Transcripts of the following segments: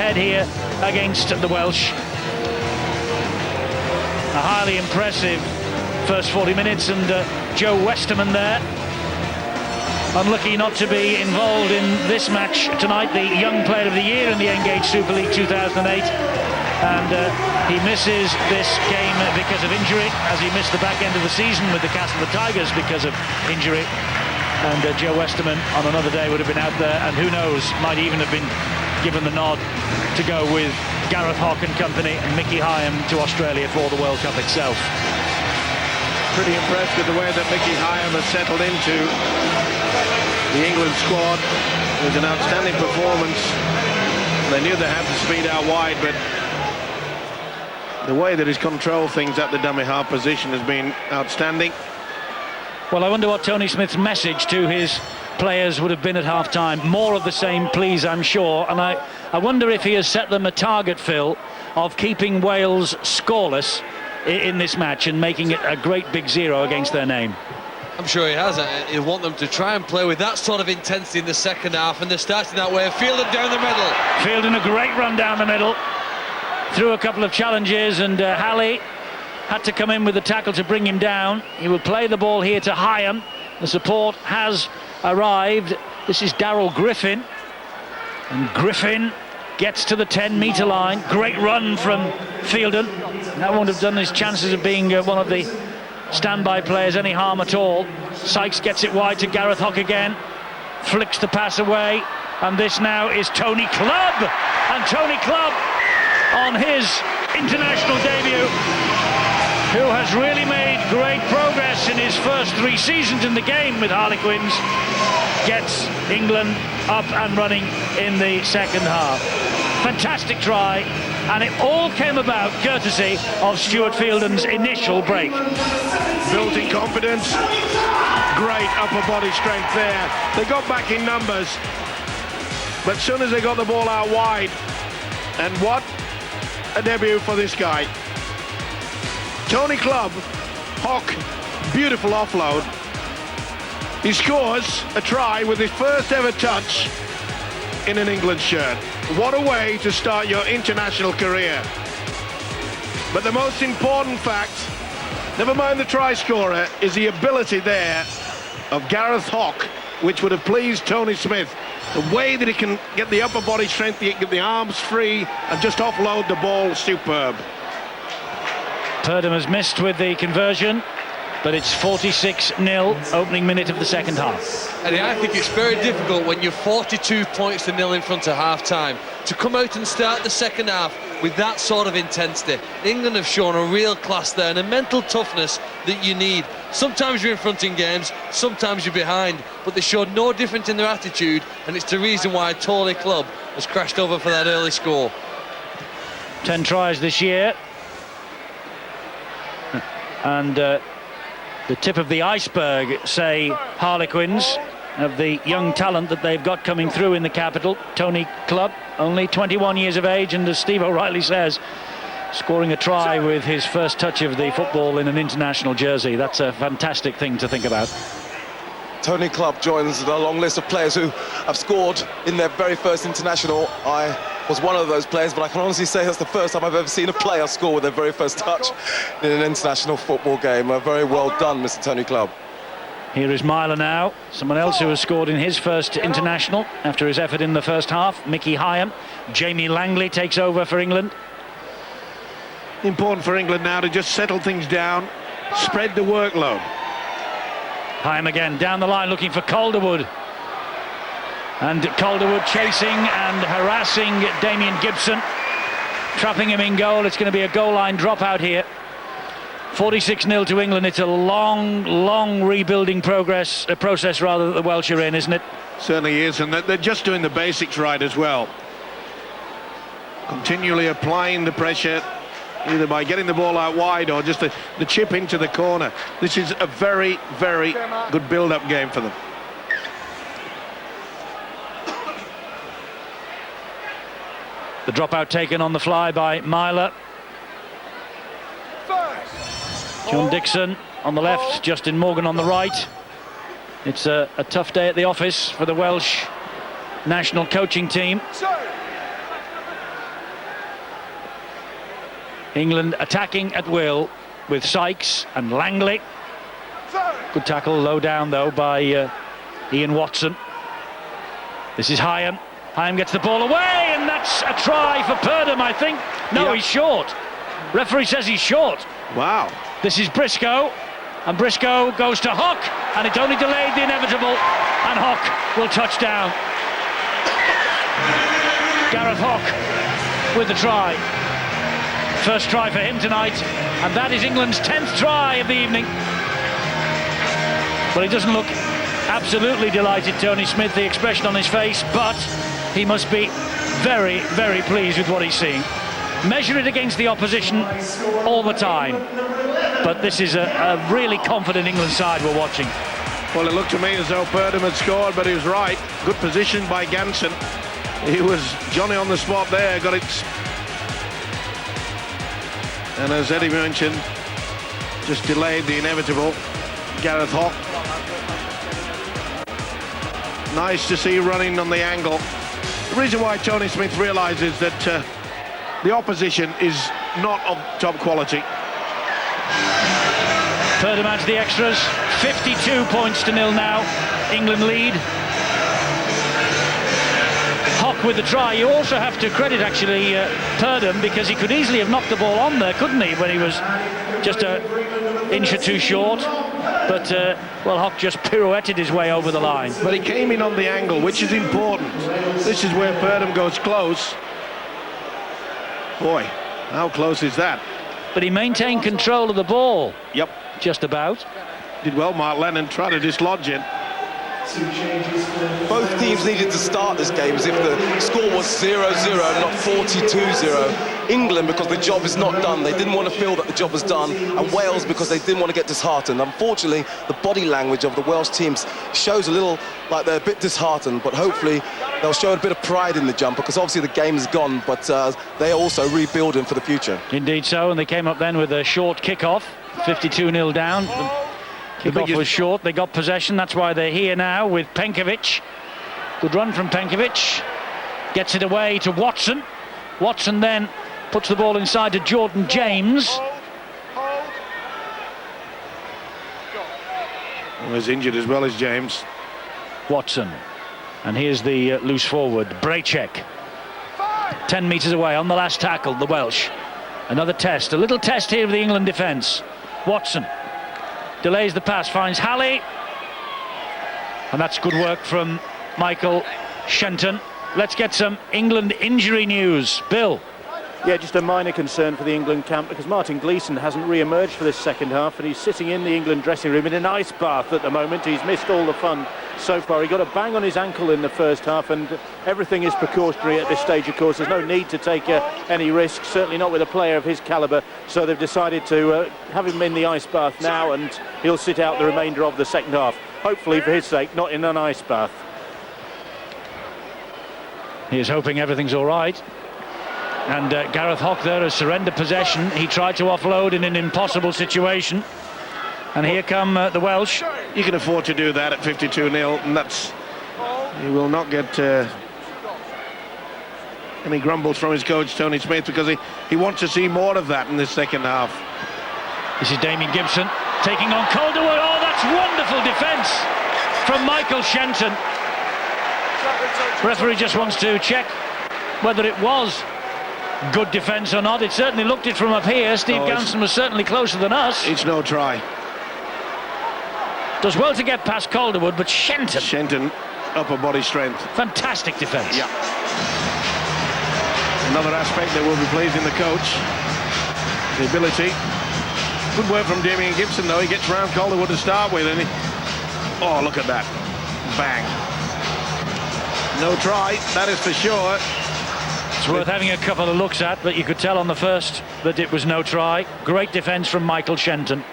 head here against the Welsh. A highly impressive first 40 minutes, and Joe Westerman there. Unlucky not to be involved in this match tonight, the Young Player of the Year in the Engage Super League 2008. And he misses this game because of injury, as he missed the back end of the season with the Castleford Tigers because of injury. And Joe Westerman on another day would have been out there, and who knows, might even have been given the nod to go with Gareth Hock and company and Mickey Hyam to Australia for the World Cup itself. Pretty impressed with the way that Mickey Hyam has settled into the England squad. It was an outstanding performance. They knew they had the speed out wide, but the way that he's controlled things at the dummy half position has been outstanding. Well, I wonder what Tony Smith's message to his players would have been at half-time. More of the same, please, I'm sure. And I wonder if he has set them a target, Phil, of keeping Wales scoreless in this match and making it a great big 0 against their name. I'm sure he has. He'll want them to try and play with that sort of intensity in the second half, and they're starting that way. Fielding down the middle. Fielding a great run down the middle. Through a couple of challenges, and Halley had to come in with the tackle to bring him down. He will play the ball here to Hyam. The support has arrived. This is Darrell Griffin, and Griffin gets to the 10-metre line. Great run from Fielden. That won't have done his chances of being one of the standby players any harm at all. Sykes gets it wide to Gareth Hock again, flicks the pass away, and this now is Tony Clubb, and Tony Clubb on his international debut, who has really made great progress in his first 3 seasons in the game with Harlequins, gets England up and running in the second half. Fantastic try, and it all came about courtesy of Stuart Fielden's initial break. Building confidence, great upper body strength there. They got back in numbers, but as soon as they got the ball out wide, and what a debut for this guy. Tony Clubb, Hock, beautiful offload. He scores a try with his first ever touch in an England shirt. What a way to start your international career. But the most important fact, never mind the try scorer, is the ability there of Gareth Hock, which would have pleased Tony Smith. The way that he can get the upper body strength, get the arms free and just offload the ball, superb. Purdham has missed with the conversion, but it's 46-0 opening minute of the second half. And I think it's very difficult when you're 42 points to nil in front of half-time to come out and start the second half with that sort of intensity. England have shown a real class there and a mental toughness that you need. Sometimes you're in front in games, sometimes you're behind, but they showed no different in their attitude, and it's the reason why Tony Clubb has crashed over for that early score. 10 tries this year, and the tip of the iceberg, say Harlequins, of the young talent that they've got coming through in the capital. Tony Clubb, only 21 years of age, and as Steve O'Reilly says, scoring a try with his first touch of the football in an international jersey. That's a fantastic thing to think about. Tony Clubb joins the long list of players who have scored in their very first international. I was one of those players, but I can honestly say that's the first time I've ever seen a player score with their very first touch in an international football game. Very well done, Mr. Tony Clubb. Here is Myler now, someone else who has scored in his first international after his effort in the first half. Mickey Hyam. Jamie Langley takes over for England. Important for England now to just settle things down, spread the workload. Hyam again down the line looking for Calderwood, and Calderwood chasing and harassing Damien Gibson, trapping him in goal. It's going to be a goal line dropout here. 46-0 to England. It's a long rebuilding process that the Welsh are in, isn't it? Certainly is, and they're just doing the basics right as well. Continually applying the pressure, either by getting the ball out wide or just the chip into the corner. This is a very good build-up game for them. The dropout taken on the fly by Myler. John Dixon on the left, Justin Morgan on the right. It's a tough day at the office for the Welsh national coaching team. England attacking at will with Sykes and Langley. Good tackle, low down though by Ian Watson. This is Hyam. Hyam gets the ball away, and that's a try for Purdham, I think. No, Yep. he's short. Referee says he's short. Wow. This is Briscoe, and Briscoe goes to Hock, and it's only delayed the inevitable, and Hock will touch down. Gareth Hock with the try. First try for him tonight, and that is England's 10th try of the evening. But he doesn't look absolutely delighted, Tony Smith, the expression on his face, but he must be very, very pleased with what he's seeing. Measure it against the opposition all the time, but this is a really confident England side we're watching. Well, it looked to me as though Purdham had scored, but he was right. Good position by Ganson. He was Johnny on the spot there, got it. And as Eddie mentioned, just delayed the inevitable. Gareth Hock. Nice to see running on the angle. The reason why Tony Smith realises that the opposition is not of top quality. Purdham adds the extras. 52 points to 0 now. England lead. Hock with the try. You also have to credit actually Purdham, because he could easily have knocked the ball on there, couldn't he, when he was just an inch or two short. But well, Hock just pirouetted his way over the line. But he came in on the angle, which is important. This is where Purdham goes close. Boy, how close is that? But he maintained control of the ball. Yep. Just about. Did well, Mark Lennon, try to dislodge it. Both teams needed to start this game as if the score was 0-0, not 42-0. England, because the job is not done, they didn't want to feel that the job was done, and Wales, because they didn't want to get disheartened. Unfortunately, the body language of the Welsh teams shows a little like they're a bit disheartened, but hopefully they'll show a bit of pride in the jumper, because obviously the game is gone, but they're also rebuilding for the future. Indeed so, and they came up then with a short kick-off, 52-0 down. The kick-off was short, they got possession, that's why they're here now with Penkovic. Good run from Penkovic, gets it away to Watson. Watson then puts the ball inside to Jordan James. He was injured as well as James. Watson, and here's the loose forward, Braychek. 10 metres away on the last tackle, the Welsh. Another test, a little test here of the England defence. Watson delays the pass, finds Halley, and that's good work from Michael Shenton. Let's get some England injury news. Bill. Yeah, just a minor concern for the England camp, because Martin Gleeson hasn't re-emerged for this second half, and he's sitting in the England dressing room in an ice bath at the moment. He's missed all the fun so far. He got a bang on his ankle in the first half, and everything is precautionary at this stage, of course. There's no need to take any risks, certainly not with a player of his calibre, so they've decided to have him in the ice bath now, and he'll sit out the remainder of the second half. Hopefully, for his sake, not in an ice bath. He's hoping everything's all right. And Gareth Hock there has surrendered possession. He tried to offload in an impossible situation. And here come the Welsh. You can afford to do that at 52-0, and that's... He will not get any grumbles from his coach, Tony Smith, because he wants to see more of that in the second half. This is Damien Gibson taking on Calderwood. Oh, that's wonderful defence from Michael Shenton. Referee just wants to check whether it was good defence or not. It certainly looked it from up here. Steve Ganson was certainly closer than us. It's no try. Does well to get past Calderwood, but Shenton, upper body strength. fantastic defence. Yeah. Another aspect that will be pleasing the coach, the ability. Good work from Damien Gibson, though. He gets round Calderwood to start with, and oh, look at that. Bang. No try, that is for sure. It's worth having a couple of looks at, but you could tell on the first that it was no try. Great defence from Michael Shenton.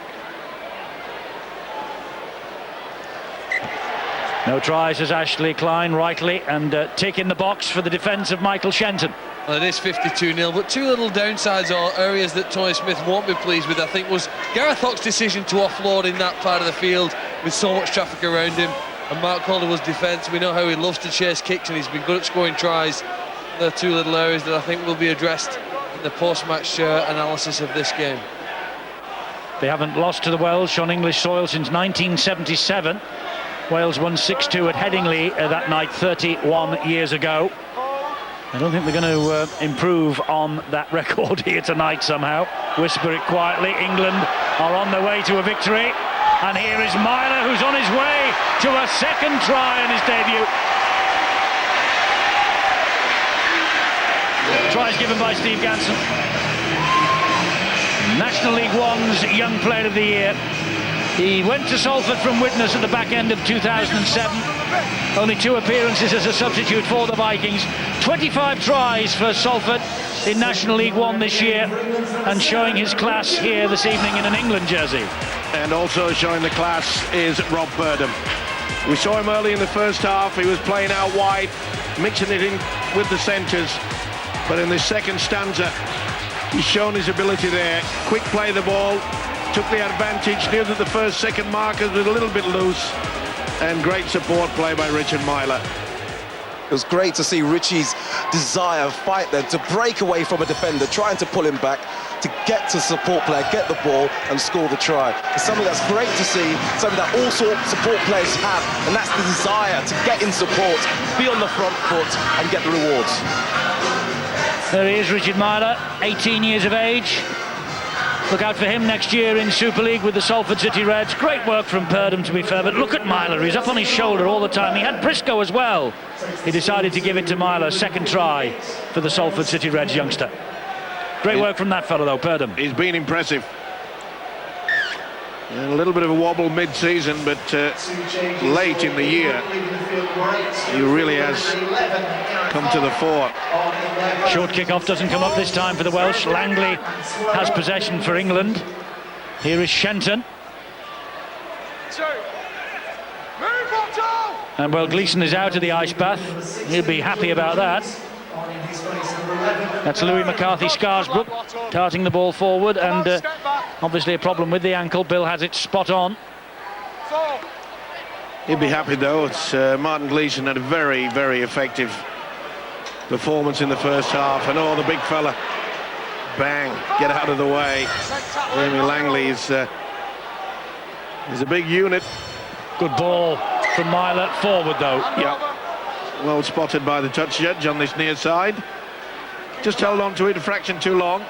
No try, says Ashley Klein, rightly, and tick in the box for the defence of Michael Shenton. Well, it is 52-0, but two little downsides or areas that Tony Smith won't be pleased with, I think, was Gareth Hock's decision to offload in that part of the field with so much traffic around him, and Mark Calderwood's defence. We know how he loves to chase kicks, and he's been good at scoring tries. There are two little areas that I think will be addressed in the post-match analysis of this game. They haven't lost to the Welsh on English soil since 1977. Wales won 6-2 at Headingley that night 31 years ago. I don't think they're going to improve on that record here tonight somehow. Whisper it quietly. England are on their way to a victory. And here is Myler, who's on his way to a second try in his debut. Tries given by Steve Ganson. National League One's Young Player of the Year. He went to Salford from Widnes at the back end of 2007. Only 2 appearances as a substitute for the Vikings. 25 tries for Salford in National League One this year, and showing his class here this evening in an England jersey. And also showing the class is Rob Purdom. We saw him early in the first half. He was playing out wide, mixing it in with the centres. But in the second stanza, he's shown his ability there. Quick play the ball, took the advantage, knew that the first, second markers was a little bit loose, and great support play by Richard Myler. It was great to see Richie's desire, fight there, to break away from a defender, trying to pull him back, to get to support player, get the ball and score the try. It's something that's great to see, something that all support players have, and that's the desire to get in support, be on the front foot and get the rewards. There he is, Richard Myler, 18 years of age. Look out for him next year in Super League with the Salford City Reds. Great work from Purdom, to be fair, but look at Myler. He's up on his shoulder all the time. He had Briscoe as well. He decided to give it to Myler. Second try for the Salford City Reds youngster. Great work from that fellow, though, Purdom. He's been impressive. A little bit of a wobble mid-season, but late in the year, he really has come to the fore. Short kick-off doesn't come up this time for the Welsh. Langley has possession for England. Here is Shenton. And, well, Gleeson is out of the ice bath. He'll be happy about that. That's Louis McCarthy-Scarsbrook darting the ball forward, and obviously a problem with the ankle. Bill has it spot on. He'll be happy, though. It's Martin Gleeson had a very, very effective performance in the first half, and the big fella, bang, get out of the way. Jamie Langley is a big unit. Good ball from Myler, forward though. Yeah, well spotted by the touch judge on this near side. Just held on to it a fraction too long.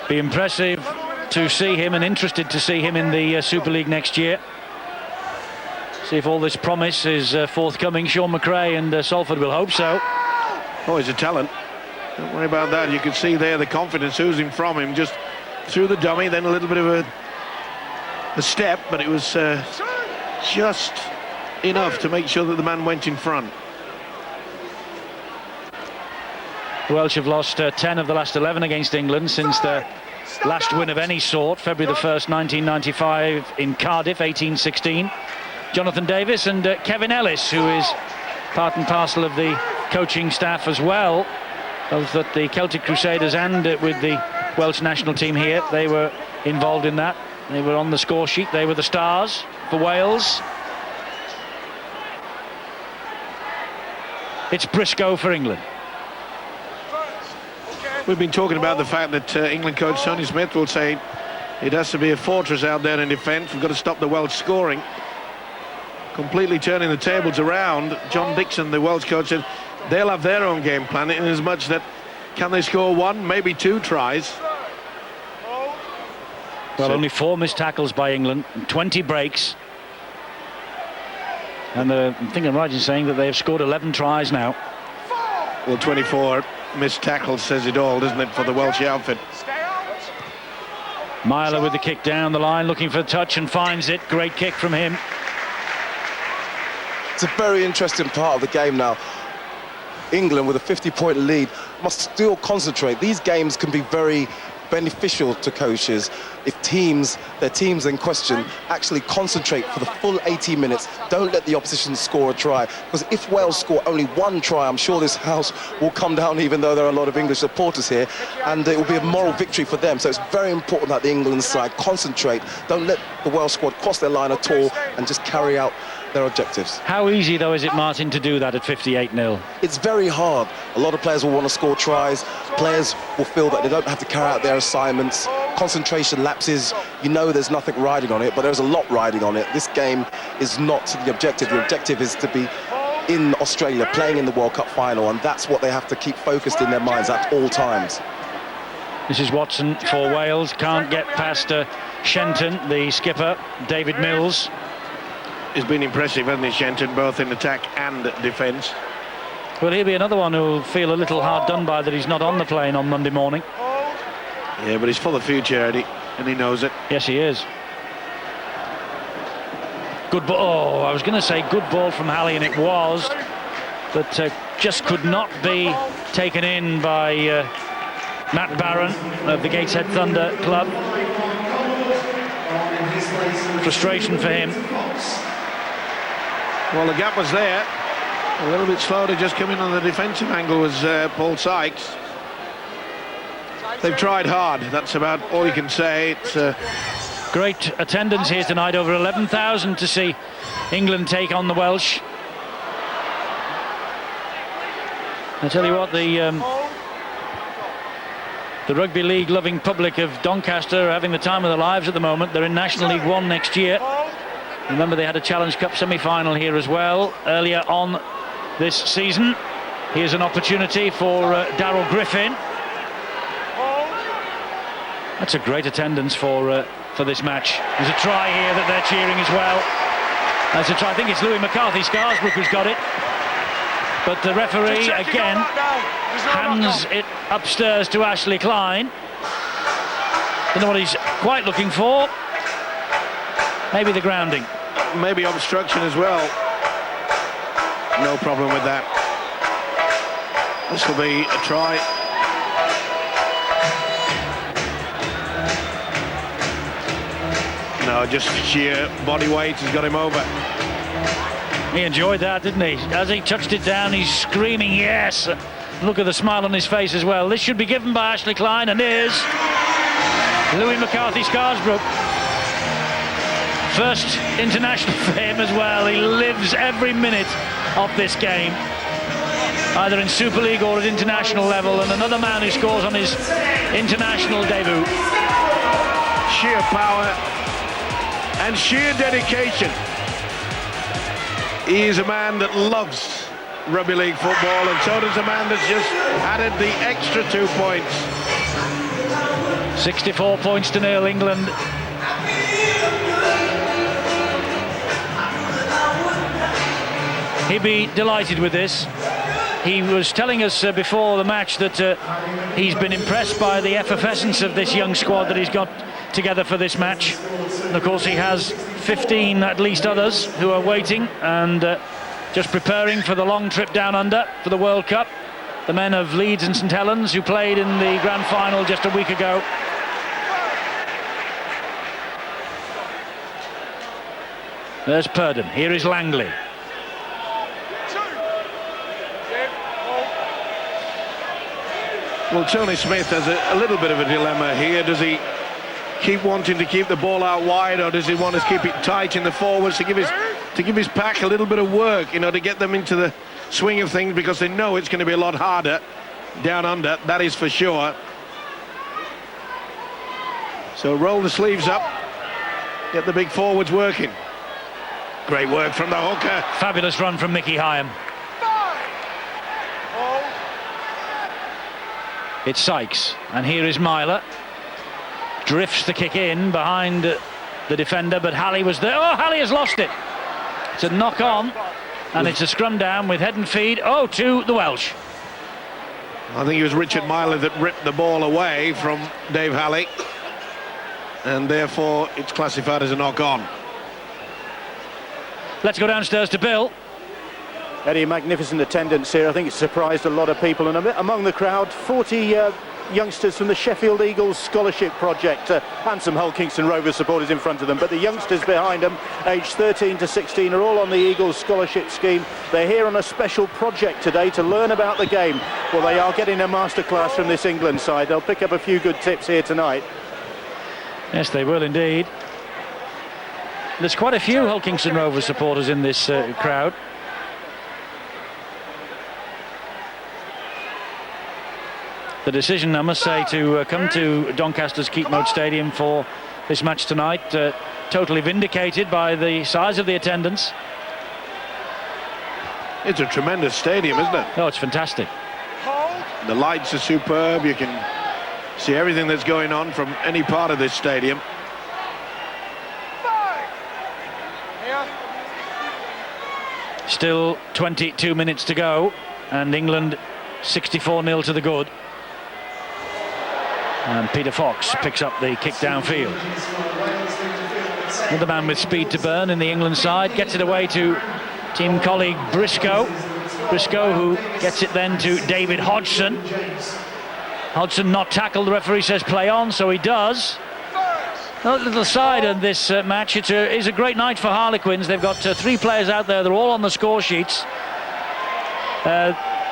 Be impressive to see him, and interested to see him in the Super League next year. See if all this promise is forthcoming. Sean McRae and Salford will hope so. Oh, he's a talent. Don't worry about that. You can see there the confidence oozing from him. Just through the dummy, then a little bit of a step, but it was just enough to make sure that the man went in front. The Welsh have lost 10 of the last 11 against England since their last win of any sort, February the 1st, 1995 in Cardiff, 18-16. Jonathan Davis and Kevin Ellis, who is part and parcel of the coaching staff as well, both at the Celtic Crusaders and with the Welsh national team here. They were involved in that. They were on the score sheet. They were the stars for Wales. It's Briscoe for England. We've been talking about the fact that England coach Tony Smith will say it has to be a fortress out there in defence. We've got to stop the Welsh scoring. Completely turning the tables around. John Dixon, the Welsh coach, said they'll have their own game plan, in as much that can they score 1, maybe 2 tries. Well, only 4 missed tackles by England, and 20 breaks. And I think I'm right in saying that they have scored 11 tries now. Well, 24 missed tackles says it all, doesn't it, for the Welsh outfit? Myler with the kick down the line, looking for a touch, and finds it. Great kick from him. It's a very interesting part of the game now. England, with a 50-point lead, must still concentrate. These games can be very beneficial to coaches if their teams in question actually concentrate for the full 80 minutes. Don't let the opposition score a try, because if Wales score only 1 try, I'm sure this house will come down, even though there are a lot of English supporters here, and it will be a moral victory for them. So it's very important that the England side concentrate. Don't let the Welsh squad cross their line at all and just carry out their objectives. How easy, though, is it, Martin, to do that at 58-0? It's very hard. A lot of players will want to score tries. Players will feel that they don't have to carry out their assignments. Concentration lapses. You know there's nothing riding on it, but there's a lot riding on it. This game is not the objective. The objective is to be in Australia, playing in the World Cup final, and that's what they have to keep focused in their minds at all times. This is Watson for Wales. Can't get past Shenton, the skipper, David Mills. He's been impressive, hasn't he, Shenton, both in attack and defence. Well, he'll be another one who'll feel a little hard done by that he's not on the plane on Monday morning. Yeah, but he's full of future, Eddie, and he knows it. Yes, he is. Good ball. Oh, I was going to say good ball from Halley, and it was, but just could not be taken in by Matt Barron of the Gateshead Thunder Club. Frustration for him. Well, the gap was there. A little bit slow to just come in on the defensive angle was Paul Sykes. They've tried hard. That's about all you can say. It's great attendance here tonight, over 11,000 to see England take on the Welsh. I tell you what, the rugby league loving public of Doncaster are having the time of their lives at the moment. They're in National League One next year. Remember, they had a Challenge Cup semi-final here as well earlier on this season. Here's an opportunity for Darrell Griffin. That's a great attendance for this match. There's a try here that they're cheering as well. That's a try. I think it's Louis McCarthy-Scarsbrook who's got it. But the referee again hands it upstairs to Ashley Klein. Don't know what he's quite looking for. Maybe the grounding. maybe obstruction as well. No problem with that. This will be a try. No, just sheer body weight has got him over. He enjoyed that, didn't he? As he touched it down, he's screaming yes. Look at the smile on his face as well. This should be given by Ashley Klein, and is Louis McCarthy-Scarsbrook. First international for him as well. He lives every minute of this game, either in Super League or at international level, and another man who scores on his international debut. Sheer power and sheer dedication. He is a man that loves rugby league football, and so does a man that's just added the extra 2 points. 64 points to nil, England. He'd be delighted with this. He was telling us before the match that he's been impressed by the effervescence of this young squad that he's got together for this match. And of course he has 15 at least others who are waiting and just preparing for the long trip down under for the World Cup. The men of Leeds and St Helens, who played in the grand final just a week ago. There's Purdon. Here is Langley. Well, Tony Smith has a little bit of a dilemma here. Does he keep wanting to keep the ball out wide, or does he want to keep it tight in the forwards to give his pack a little bit of work, you know, to get them into the swing of things, because they know it's going to be a lot harder down under, that is for sure. So roll the sleeves up, get the big forwards working. Great work from the hooker. Fabulous run from Mickey Hyam. It's Sykes, and here is Myler. Drifts the kick in behind the defender, but Halley was there. Oh, Halley has lost it. It's a knock on, and it's a scrum down with head and feet. Oh, to the Welsh. I think it was Richard Myler that ripped the ball away from Dave Halley, and therefore it's classified as a knock on. Let's go downstairs to Bill. Eddie, magnificent attendance here. I think it's surprised a lot of people, and among the crowd, 40 youngsters from the Sheffield Eagles Scholarship Project, and some Hull Kingston Rovers supporters in front of them, but the youngsters behind them, aged 13 to 16, are all on the Eagles Scholarship Scheme. They're here on a special project today to learn about the game. Well, they are getting a masterclass from this England side. They'll pick up a few good tips here tonight. Yes, they will indeed. There's quite a few Hull Kingston Rovers supporters in this crowd. The decision, I must say, to come to Doncaster's Keep Moat Stadium for this match tonight, totally vindicated by the size of the attendance. It's a tremendous stadium, isn't it? Oh, it's fantastic. The lights are superb. You can see everything that's going on from any part of this stadium. Still 22 minutes to go, and England 64-0 to the good. And Peter Fox picks up the kick downfield. Another man with speed to burn in the England side, gets it away to team colleague Briscoe. Briscoe, who gets it then to David Hodgson. Hodgson not tackled, the referee says play on, so he does. A little side of this match. It is a great night for Harlequins. They've got 3 players out there. They're all on the score sheets.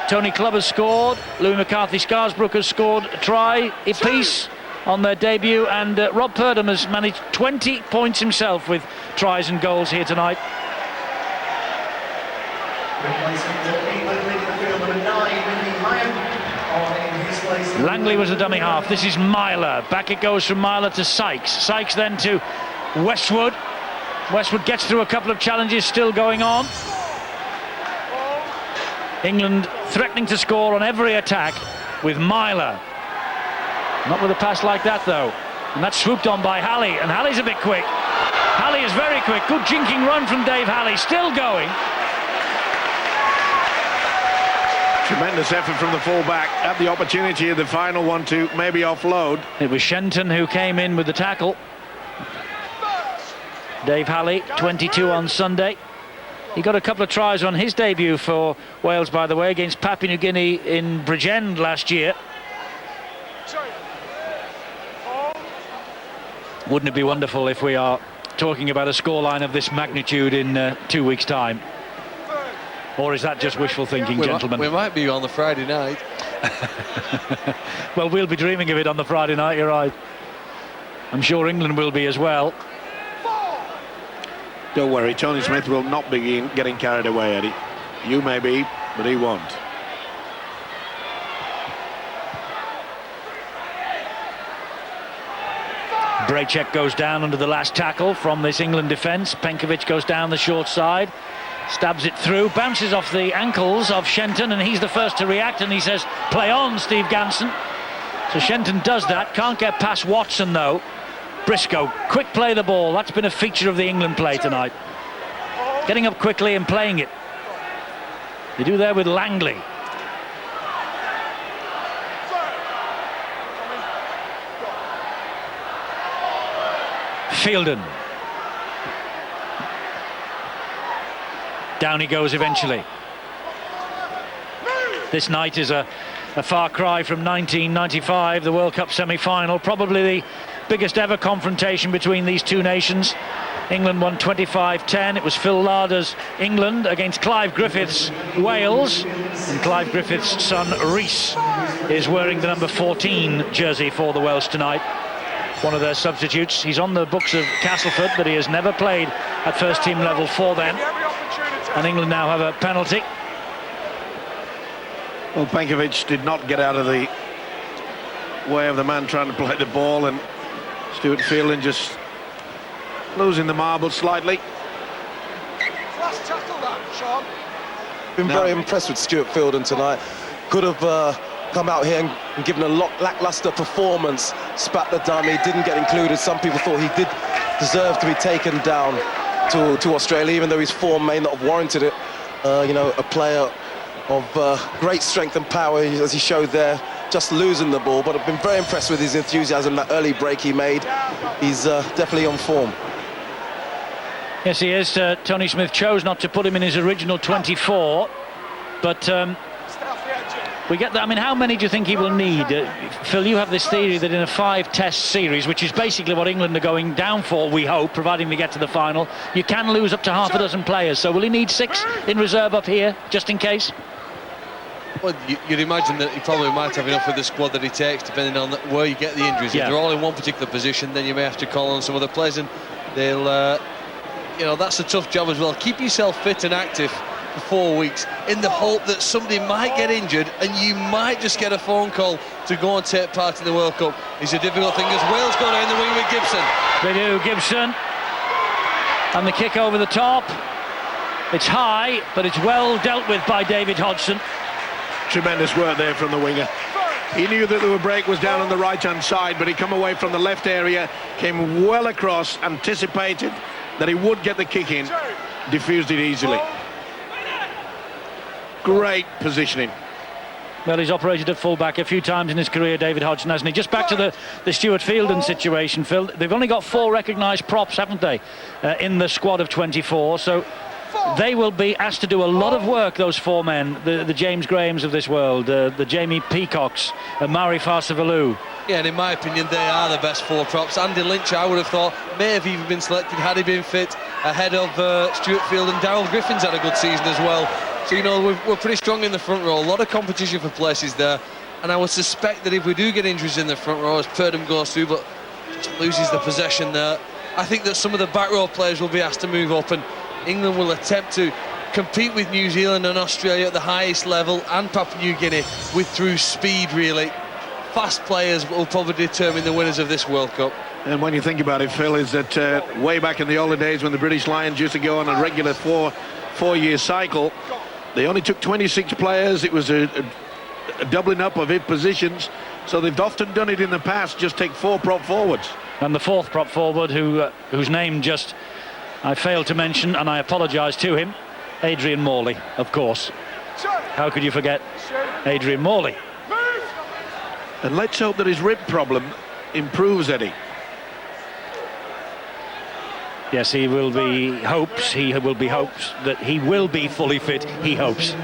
Tony Clubb has scored. Louis McCarthy-Scarsbrook has scored a try apiece on their debut. And Rob Purdom has managed 20 points himself with tries and goals here tonight. Langley was the dummy half. This is Myler. Back it goes from Myler to Sykes. Sykes then to Westwood. Westwood gets through a couple of challenges still going on. England threatening to score on every attack with Myler. Not with a pass like that though. And that's swooped on by Halley. And Halley's a bit quick. Halley is very quick. Good jinking run from Dave Halley. Still going. Tremendous effort from the fullback. Had the opportunity of the final one to maybe offload. It was Shenton who came in with the tackle. Dave Halley, 22 on Sunday. He got a couple of tries on his debut for Wales, by the way, against Papua New Guinea in Bridgend last year. Wouldn't it be wonderful if we are talking about a scoreline of this magnitude in 2 weeks' time? Or is that just wishful thinking, gentlemen? We might be on the Friday night. Well, we'll be dreaming of it on the Friday night, you're right. I'm sure England will be as well. Don't worry, Tony Smith will not be getting carried away, Eddie. You may be, but he won't. Braychek goes down under the last tackle from this England defence. Penkovic goes down the short side. Stabs it through, bounces off the ankles of Shenton, and he's the first to react, and he says, play on, Steve Ganson. So Shenton does that, can't get past Watson though. Briscoe, quick play the ball, that's been a feature of the England play tonight. Getting up quickly and playing it. They do there with Langley. Fielden. Down he goes eventually. This night is a far cry from 1995, the World Cup semi-final. Probably the biggest ever confrontation between these two nations. England won 25-10. It was Phil Larder's England against Clive Griffith's Wales. And Clive Griffith's son Rhys is wearing the number 14 jersey for the Welsh tonight. One of their substitutes. He's on the books of Castleford, but he has never played at first team level for them. And England now have a penalty. Well, Penkovic did not get out of the way of the man trying to play the ball, and Stuart Fielden just losing the marble slightly. Last tackle that, Sean. Been very impressed with Stuart Fielden tonight. Could have come out here and given a lackluster performance. Spat the dummy, didn't get included. Some people thought he did deserve to be taken down to Australia, even though his form may not have warranted it. You know, a player of great strength and power, as he showed there, just losing the ball. But I've been very impressed with his enthusiasm, that early break he made. He's definitely on form. Yes, he is. Tony Smith chose not to put him in his original 24, but we get that. I mean, how many do you think he will need? Phil, you have this theory that in a 5-test series, which is basically what England are going down for, we hope, providing they get to the final, you can lose up to half a dozen players. So will he need 6 in reserve up here, just in case? Well, you'd imagine that he probably might have enough with the squad that he takes, depending on where you get the injuries. Yeah. If they're all in one particular position, then you may have to call on some other players, and they'll you know, that's a tough job as well. Keep yourself fit and active for 4 weeks in the hope that somebody might get injured and you might just get a phone call to go and take part in the World Cup. It's a difficult thing as Wales go down the wing with Gibson. They do, Gibson. And the kick over the top. It's high, but it's well dealt with by David Hodgson. Tremendous work there from the winger. He knew that the break was down on the right-hand side, but he come away from the left area, came well across, anticipated that he would get the kick in, diffused it easily. Great positioning. Well, he's operated at full-back a few times in his career, David Hodgson, hasn't he? Just back to the Stuart Fielden situation, Phil. They've only got 4 recognised props, haven't they, in the squad of 24, so they will be asked to do a lot of work, those 4 men, the James Grahams of this world, the Jamie Peacocks, Mari Farsavalu. Yeah, and in my opinion, they are the best 4 props. Andy Lynch, I would have thought, may have even been selected had he been fit, ahead of Stuart Fielden. Darryl Griffin's had a good season as well. So, you know, we're pretty strong in the front row. A lot of competition for places there. And I would suspect that if we do get injuries in the front row, as Purdom goes through, but just loses the possession there, I think that some of the back row players will be asked to move up, and England will attempt to compete with New Zealand and Australia at the highest level, and Papua New Guinea, with through speed, really. Fast players will probably determine the winners of this World Cup. And when you think about it, Phil, is that way back in the older days when the British Lions used to go on a regular four-year cycle, they only took 26 players. It was a doubling up of 8 positions. So they've often done it in the past, just take 4 prop forwards. And the 4th prop forward, whose name just I failed to mention, and I apologise to him, Adrian Morley, of course. How could you forget Adrian Morley? And let's hope that his rib problem improves, Eddie. Yes, he will be hopes that he will be fully fit, he hopes.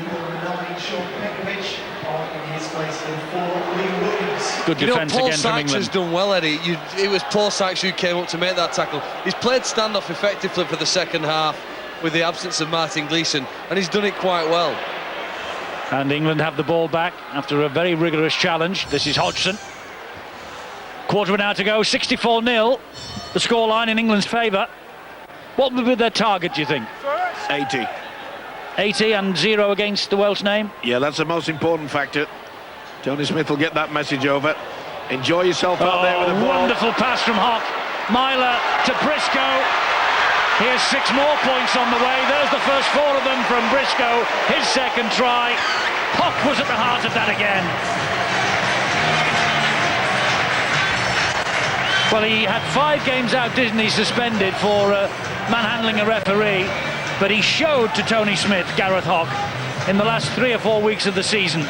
Good defence Paul again from Sykes England. has done well, Eddie. It was Paul Sykes who came up to make that tackle. He's played standoff effectively for the second half with the absence of Martin Gleeson, and he's done it quite well. And England have the ball back after a very rigorous challenge. This is Hodgson. Quarter of an hour to go, 64-0. The scoreline in England's favour. What would be their target, do you think? 80. 80 and 0 against the Welsh name? Yeah, that's the most important factor. Tony Smith will get that message over. Enjoy yourself out there with the ball. Wonderful pass from Hock. Myler to Briscoe. Here's 6 more points on the way. There's the first 4 of them from Briscoe. His second try. Hock was at the heart of that again. Well, he had 5 games out, didn't he, suspended for manhandling a referee. But he showed to Tony Smith, Gareth Hock, in the last 3 or 4 weeks of the season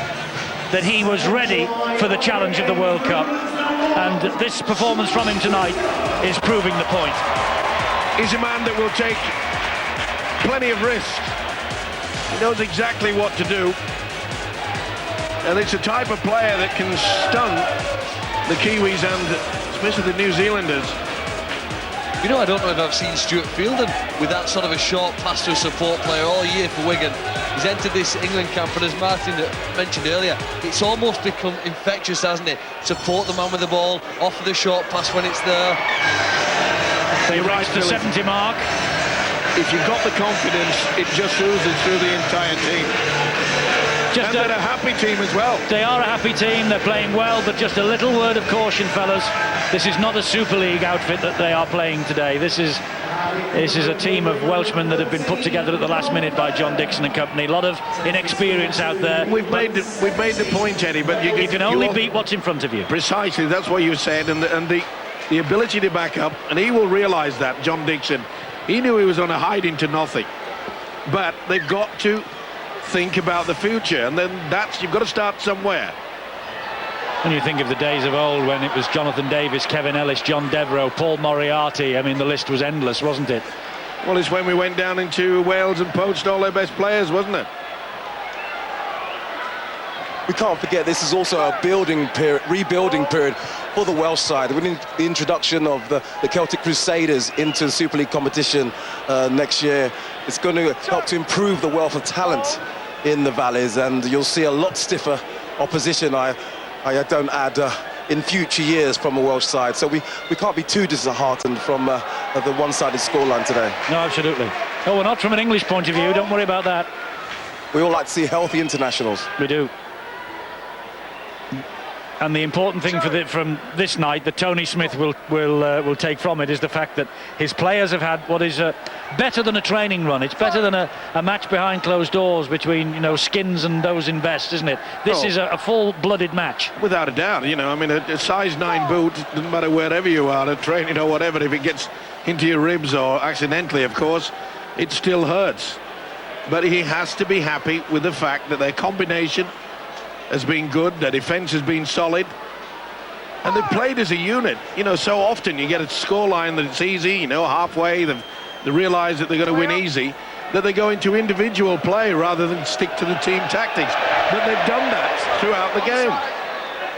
that he was ready for the challenge of the World Cup. And this performance from him tonight is proving the point. He's a man that will take plenty of risks. He knows exactly what to do. And it's a type of player that can stun the Kiwis and especially the New Zealanders. You know, I don't know if I've seen Stuart Fielden with that sort of a short pass to a support player all year for Wigan. He's entered this England camp, and as Martin mentioned earlier, it's almost become infectious, hasn't it? Support the man with the ball, offer the short pass when it's there. They reached the 70 mark. If you've got the confidence, it just oozes through the entire team. And they're a happy team as well. They are a happy team, they're playing well, but just a little word of caution, fellas. This is not a Super League outfit that they are playing today. This is a team of Welshmen that have been put together at the last minute by John Dixon and company. A lot of inexperience out there. We've made the point, Eddie, but you can only beat what's in front of you. Precisely, that's what you said, and the ability to back up, and he will realise that, John Dixon. He knew he was on a hide into nothing, but they've got to think about the future, and then you've got to start somewhere. When you think of the days of old when it was Jonathan Davis, Kevin Ellis, John Devereux, Paul Moriarty, I mean, the list was endless, wasn't it? Well, it's when we went down into Wales and poached all their best players, wasn't it? We can't forget this is also a rebuilding period for the Welsh side. With the introduction of the Celtic Crusaders into the Super League competition next year, it's going to help to improve the wealth of talent in the valleys, and you'll see a lot stiffer opposition. I don't add in future years from a Welsh side. So we can't be too disheartened from the one-sided scoreline today. No, absolutely. Oh, we're not from an English point of view. Don't worry about that. We all like to see healthy internationals. We do. And the important thing from this night that Tony Smith will take from it is the fact that his players have had what is better than a training run. It's better than a match behind closed doors between, you know, Skins and those in vest, isn't it? This is a full-blooded match. Without a doubt, you know, I mean, a size 9 boot, doesn't matter wherever you are, training or whatever, if it gets into your ribs or accidentally, of course, it still hurts. But he has to be happy with the fact that their combination has been good, their defence has been solid, and they've played as a unit. You know, so often you get a scoreline that it's easy, you know, halfway, they realise that they're going to win easy, that they go into individual play rather than stick to the team tactics. But they've done that throughout the game.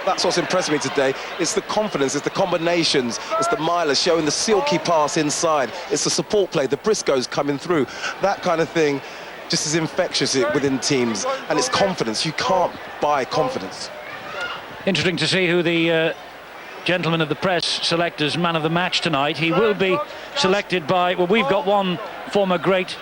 That's what's impressed me today. It's the confidence, it's the combinations, it's the Myler showing the silky pass inside, it's the support play, the Briscoes coming through. That kind of thing just is infectious within teams, and it's confidence. You can't buy confidence. Interesting to see who the gentleman of the press select as man of the match tonight. He will be selected by, well, we've got one former Great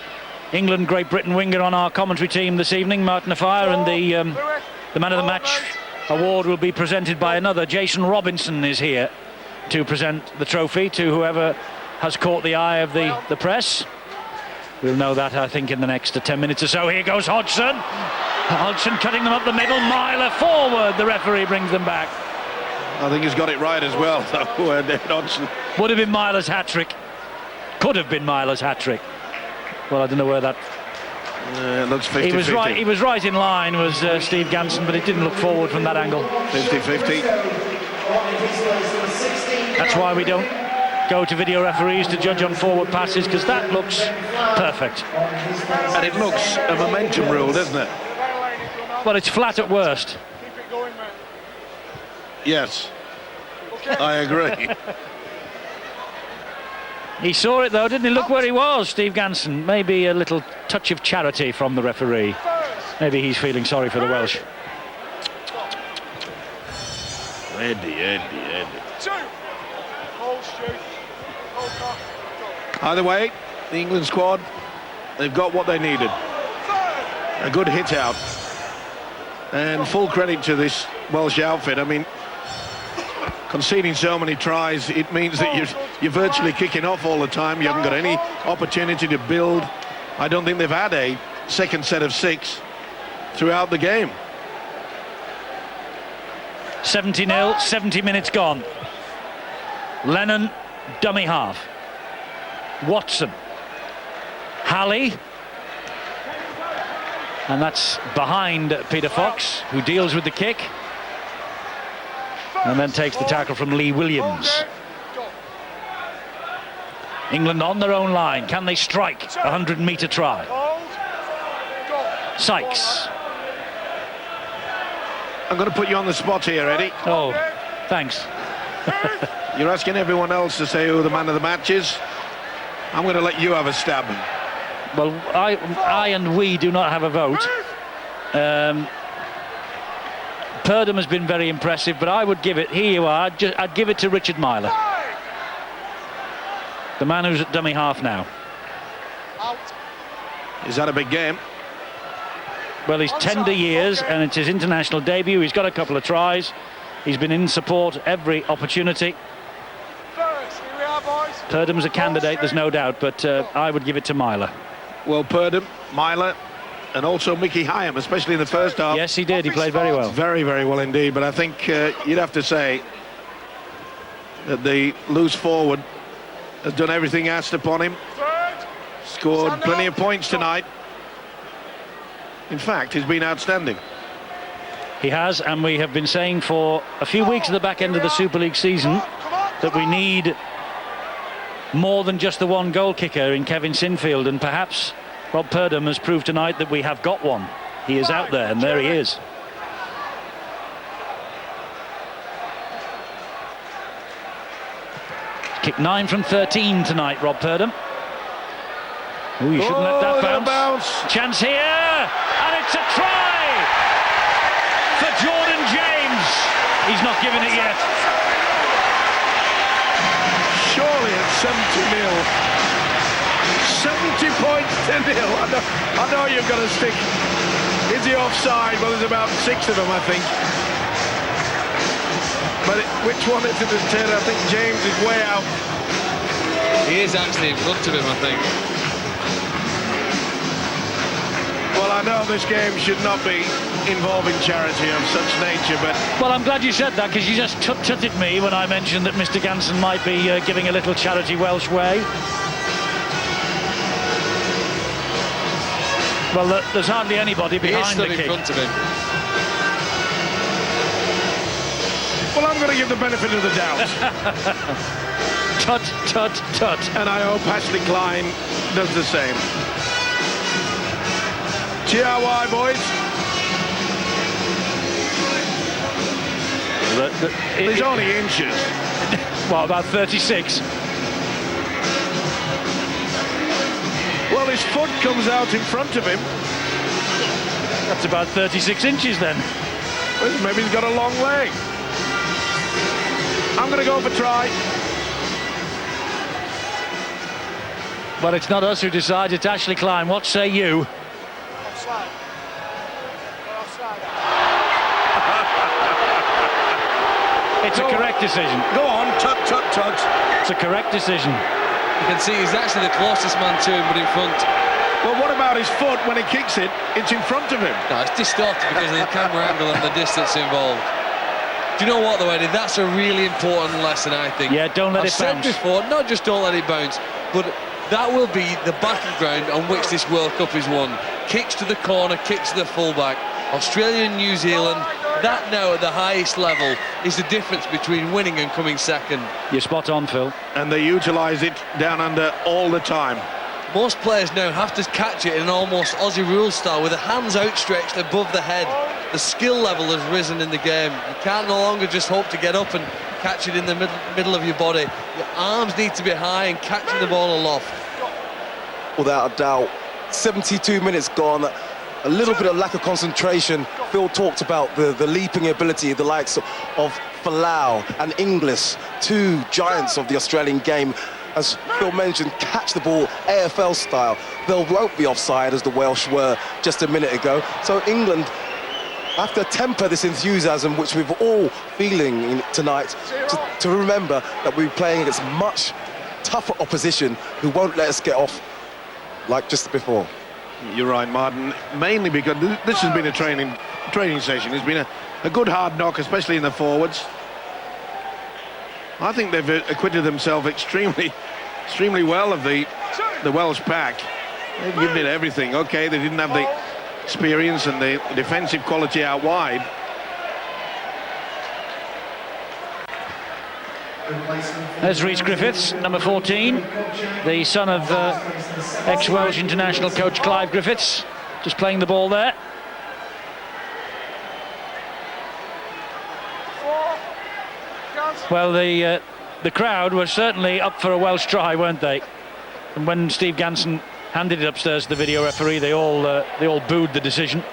England-Great Britain winger on our commentary team this evening, Martin Offiah, and the man of the match award will be presented by another. Jason Robinson is here to present the trophy to whoever has caught the eye of the press. We'll know that, I think, in the next 10 minutes or so. Here goes Hodgson. Hodgson cutting them up the middle. Myler forward. The referee brings them back. I think he's got it right as well, though, David Hodgson. Would have been Myler's hat-trick. Could have been Myler's hat-trick. Well, I don't know where that... It looks 50-50. He was right in line, was Steve Ganson, but it didn't look forward from that angle. 50-50. That's why we don't go to video referees to judge on forward passes, because that looks perfect. And it looks a momentum rule, doesn't it? Well, it's flat at worst. Keep it going, mate. Yes, I agree. He saw it, though, didn't he? Look where he was, Steve Ganson. Maybe a little touch of charity from the referee. Maybe he's feeling sorry for the Welsh. Eddie. 2. Hold, Stu. Hold, Mark. Either way, the England squad, they've got what they needed. A good hit out. And full credit to this Welsh outfit. I mean, conceding so many tries, it means that you're virtually kicking off all the time. You haven't got any opportunity to build. I don't think they've had a second set of 6 throughout the game. 70-0, 70 minutes gone. Lennon, dummy half. Watson. Halley. And that's behind Peter Fox, who deals with the kick. And then takes the tackle from Lee Williams. England on their own line. Can they strike a 100-metre try? Sykes. I'm going to put you on the spot here, Eddie. Oh, thanks. You're asking everyone else to say who the man of the match is. I'm going to let you have a stab. Well, I and we do not have a vote. Purdham has been very impressive, but I would give it, here you are, I'd give it to Richard Myler. The man who's at dummy half now. Is that a big game? Well, he's tender years, and it's his international debut. He's got a couple of tries. He's been in support every opportunity. Purdham's a candidate, there's no doubt, but I would give it to Myler. Well, Purdham, Myler, and also Mickey Hyam, especially in the first half. Yes, he did. He played very well. Very, very well indeed. But I think you'd have to say that the loose forward has done everything asked upon him. Scored plenty of points tonight. In fact, he's been outstanding. He has, and we have been saying for a few weeks at the back end of the Super League season that we need more than just the one goal kicker in Kevin Sinfield, and perhaps Rob Purdham has proved tonight that we have got one. He is out there, and there he is. Kick 9 from 13 tonight, Rob Purdham. Ooh, you shouldn't let that bounce. Chance here, and it's a try for Jordan James. He's he's not given it yet. Surely it's 70-0. 70 points to nil. I know you've got to stick. Is he offside? Well, there's about 6 of them, I think. But which one is it, Ted? I think James is way out. He is actually in front of him, I think. Well, I know this game should not be involving charity of such nature, but... Well, I'm glad you said that, because you just tutted me when I mentioned that Mr. Ganson might be giving a little charity Welsh way. Well, there's hardly anybody behind the He is kick. stood in front of him. Well, I'm going to give the benefit of the doubt. Tut, tut, tut. And I hope Ashley Klein does the same. GRY, boys. There's only inches. Well, about 36. Well, his foot comes out in front of him. That's about 36 inches then. Well, maybe he's got a long leg. I'm going to go for try. Well, it's not us who decide, it's Ashley Klein. What say you? Offside. Offside. It's a correct decision. Go on, tut, tut, tut. It's a correct decision. You can see he's actually the closest man to him, but in front. Well, what about his foot when he kicks it? It's in front of him. No, it's distorted because of the camera angle and the distance involved. Do you know what, though, Eddie? That's a really important lesson, I think. Yeah, don't let I've it said bounce. before, not just don't let it bounce, but that will be the battleground on which this World Cup is won. Kicks to the corner, kicks to the fullback. Australia and New Zealand, that now at the highest level is the difference between winning and coming second. You're spot on, Phil. And they utilise it down under all the time. Most players now have to catch it in an almost Aussie rules style with the hands outstretched above the head. The skill level has risen in the game. You can't no longer just hope to get up and catch it in the middle of your body. Your arms need to be high and catching the ball aloft. Without a doubt, 72 minutes gone. A little bit of lack of concentration. Phil talked about the leaping ability, the likes of Folau and Inglis, 2 giants of the Australian game. As Phil mentioned, catch the ball AFL style. They won't be offside as the Welsh were just a minute ago. So England have to temper this enthusiasm which we're all feeling tonight to remember that we're playing against much tougher opposition who won't let us get off like just before. You're right, Martin. Mainly because this has been a training session. It's been a good hard knock, especially in the forwards. I think they've acquitted themselves extremely well of the Welsh pack. They've given it everything. Okay, they didn't have the experience and the defensive quality out wide. There's Rhys Griffiths, number 14, the son of ex-Welsh international coach Clive Griffiths, just playing the ball there. Well, the crowd were certainly up for a Welsh try, weren't they? And when Steve Ganson handed it upstairs to the video referee, they all booed the decision,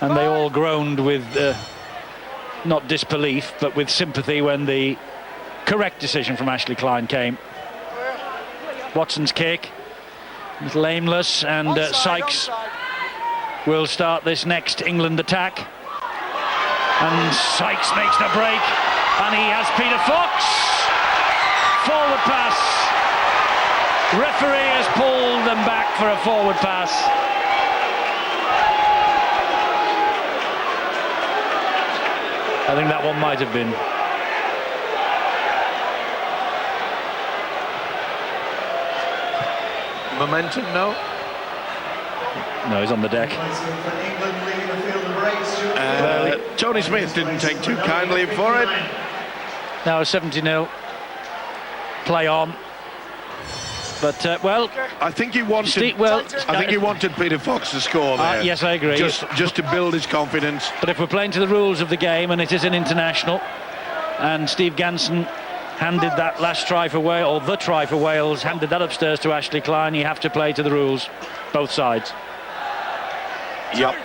and they all groaned with not disbelief, but with sympathy when the correct decision from Ashley Klein came. Watson's kick, little aimless, and Sykes will start this next England attack. And Sykes makes the break, and he has Peter Fox. Forward pass. Referee has pulled them back for a forward pass. I think that one might have been. Momentum, no? No, he's on the deck. Tony Smith didn't take too kindly for it. Now 70-0. Play on. But, well... I think he wanted... I think he wanted Peter Fox to score there. Yes, I agree. Just to build his confidence. But if we're playing to the rules of the game, and it is an international, and Steve Ganson handed that last try for Wales, or the try for Wales, handed that upstairs to Ashley Klein, you have to play to the rules, both sides. Yep.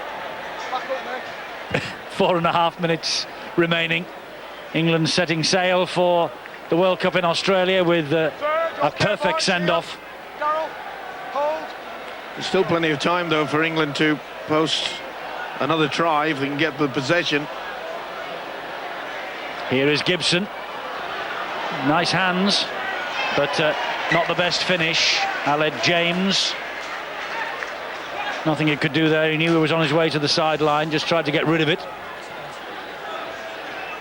4.5 minutes remaining. England setting sail for the World Cup in Australia with a perfect send-off. Darryl, hold. There's still plenty of time, though, for England to post another try if they can get the possession. Here is Gibson. Nice hands, but not the best finish. Aled James. Nothing he could do there. He knew he was on his way to the sideline, just tried to get rid of it.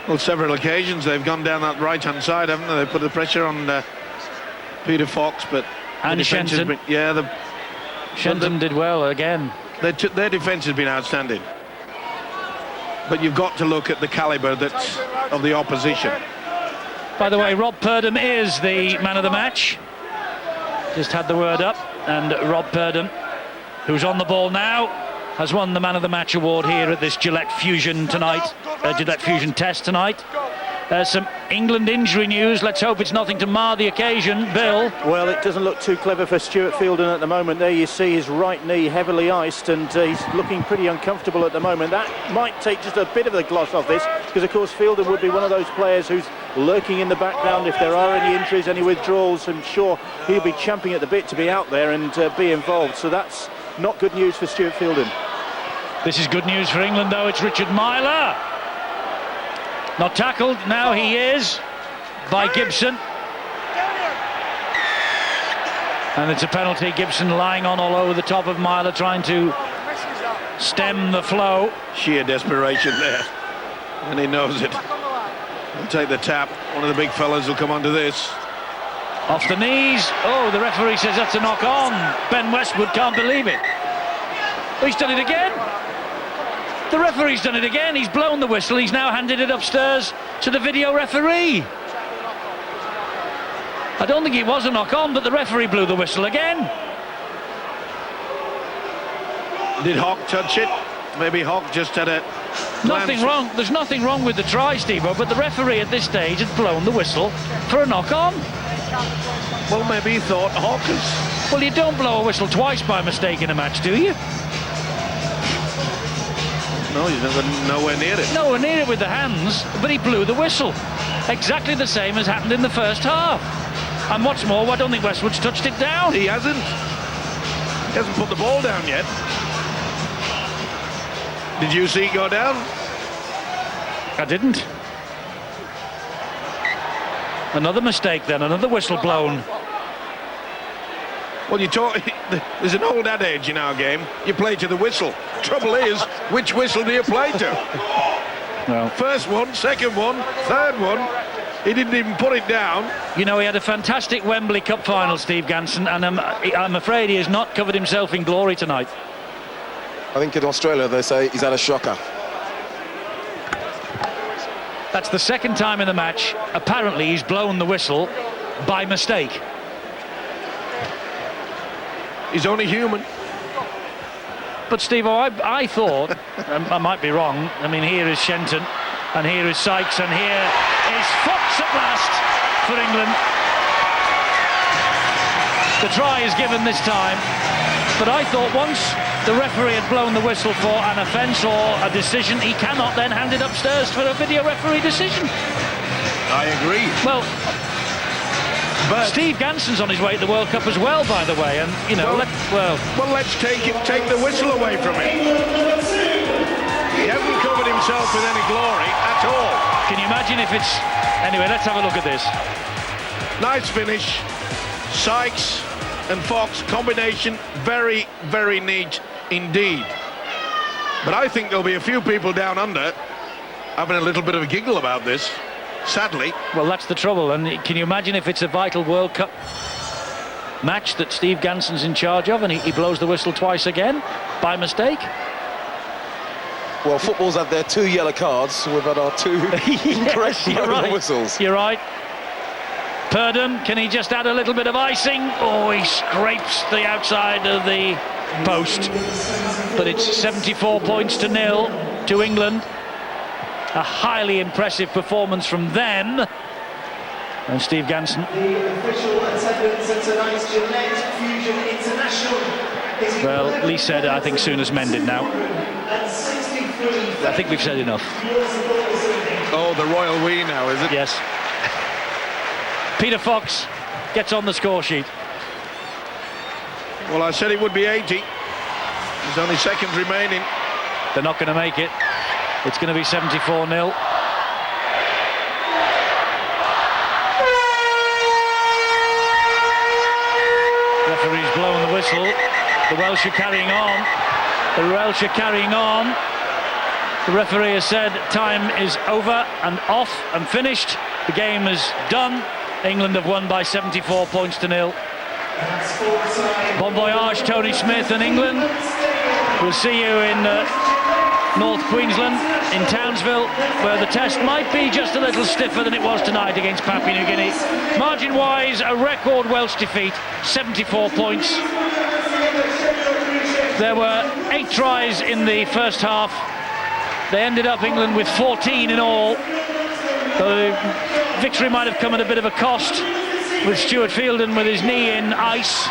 Well, several occasions they've gone down that right-hand side, haven't they? They put the pressure on Peter Fox, but And the defence has Shenton. been, Shenton did well again. their defence has been outstanding. But you've got to look at the calibre that's of the opposition. By the way, Rob Purdom is the man of the match. Just had the word up, and Rob Purdom, who's on the ball now, has won the man of the match award here at this Gillette Fusion tonight, Gillette Fusion test tonight. Some England injury news. Let's hope it's nothing to mar the occasion. Bill. Well, it doesn't look too clever for Stuart Fielden at the moment. There you see his right knee heavily iced, and he's looking pretty uncomfortable at the moment. That might take just a bit of the gloss off this, because of course Fielden would be one of those players who's lurking in the background. If there are any injuries, any withdrawals, I'm sure he'll be champing at the bit to be out there and be involved. So that's not good news for Stuart Fielden. This is good news for England, though. It's Richard Myler. Not tackled. Now he is by Gibson. And it's a penalty. Gibson lying on all over the top of Myler, trying to stem the flow. Sheer desperation there. And he knows it. He'll take the tap. One of the big fellas will come onto this. Off the knees. Oh, the referee says that's a knock on. Ben Westwood can't believe it. Oh, he's done it again. The referee's done it again. He's blown the whistle. He's now handed it upstairs to the video referee. I don't think it was a knock on, but the referee blew the whistle again. Did Hawk touch it? Maybe Hawk just had a Nothing glance. wrong. There's nothing wrong with the try, Steve-O, but the referee at this stage has blown the whistle for a knock on. Well, maybe he thought Hawkers. Well, you don't blow a whistle twice by mistake in a match, do you? No, he's nowhere near it. Nowhere near it with the hands, but he blew the whistle. Exactly the same as happened in the first half. And what's more, I don't think Westwood's touched it down. He hasn't. He hasn't put the ball down yet. Did you see it go down? I didn't. Another mistake then, another whistle blown. Well, there's an old adage in our game. You play to the whistle. Trouble is, which whistle do you play to? Well, First one, second one, third one. He didn't even put it down. you know, he had a fantastic Wembley Cup final, Steve Ganson, and I'm afraid he has not covered himself in glory tonight. I think in Australia they say he's had a shocker. That's the second time in the match. Apparently he's blown the whistle by mistake. He's only human. But Steve-O, I thought, I might be wrong, I mean, here is Shenton, and here is Sykes, and here is Fox at last for England. The try is given this time, but I thought once the referee had blown the whistle for an offence or a decision, he cannot then hand it upstairs for a video referee decision. I agree. Well, But Steve Ganson's on his way to the World Cup as well, by the way, and, you know, let's take the whistle away from him. He hasn't covered himself with any glory at all. can you imagine if it's... Anyway, let's have a look at this. Nice finish. Sykes and Fox combination, very, very neat indeed. But I think there'll be a few people down under having a little bit of a giggle about this, sadly. Well, that's the trouble, and can you imagine if it's a vital World Cup match that Steve Ganson's in charge of and he blows the whistle twice again by mistake? Well, football's had their 2 yellow cards. We've had our 2 incorrect You're right. whistles. You're right. Purdom, can he just add a little bit of icing? Oh, he scrapes the outside of the post. But it's 74 points to 0 to England. A highly impressive performance from them. And Steve Ganson. The official attendance at tonight's Gillette Fusion International is... Well, Lee said, I think soon as mended now. At 63. I think we've said enough. Oh, Oh, the royal we now, is it? Yes. Peter Fox gets on the score sheet. Well, I said it would be 80. There's only seconds remaining. They're not going to make it. It's going to be 74-0. Referee's blowing the whistle. The Welsh are carrying on. The Welsh are carrying on. The referee has said time is over and off and finished. The game is done. England have won by 74 points to 0. Bon voyage, Tony Smith and England. We'll see you in North Queensland, in Townsville, where the test might be just a little stiffer than it was tonight against Papua New Guinea. Margin-wise, a record Welsh defeat, 74 points. There were 8 tries in the first half. They ended up, England, with 14 in all. The victory might have come at a bit of a cost, with Stuart Fielden with his knee in ice.